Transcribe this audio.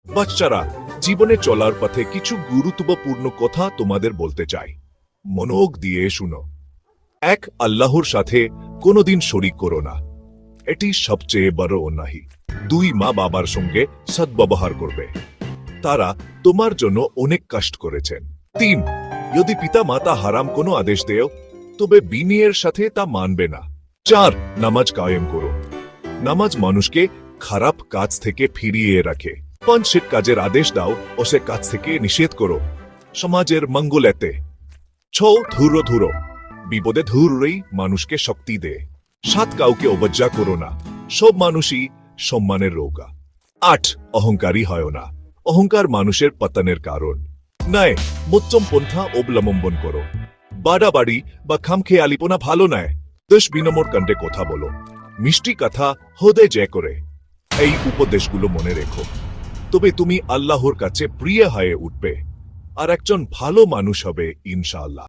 বাচ্চারা, জীবনে চলার পথে কিছু গুরুত্বপূর্ণ কথা তোমাদের বলতে চাই। মনোযোগ দিয়ে শুনো। এক, আল্লাহর সাথে কোনোদিন শরিক করো না, এটি সবচেয়ে বড় অন্যায়। দুই, মা বাবার সঙ্গে সদ্ব্যবহার করবে, তারা তোমার জন্য অনেক কষ্ট করেছেন। তিন, যদি পিতা মাতা হারাম কোনো আদেশ দেও তবে বিনয়ের সাথে তা মানবে না। চার, নামাজ কায়েম করো, নামাজ মানুষকে খারাপ কাজ থেকে ফিরিয়ে রাখে। পাঁচ, সে কাজের আদেশ দাও ও সে কাজ থেকে নিষেধ করো, সমাজের মঙ্গল এতে। ছ, ধুরো, বিপদে ধুরই মানুষকে শক্তি দেয়। সাত, কাউকে অবজ্ঞা করো না, সব মানুষই সম্মানের রোগা। আট, অহংকারী হয় না, অহংকার মানুষের পতনের কারণ। নয়, মধ্যম পন্থা অবলম্বন করো, বাড়াবাড়ি বা খামখেয়ালিপনা ভালো নয়। 10, বিনম্র কণ্ঠে কথা বলো, মিষ্টি কথা হৃদয় জয় করে। এই উপদেশগুলো মনে রেখো, তবে তুমি আল্লাহর কাছে প্রিয় হয়ে উঠবে আর একজন ভালো মানুষ হবে ইনশাআল্লাহ।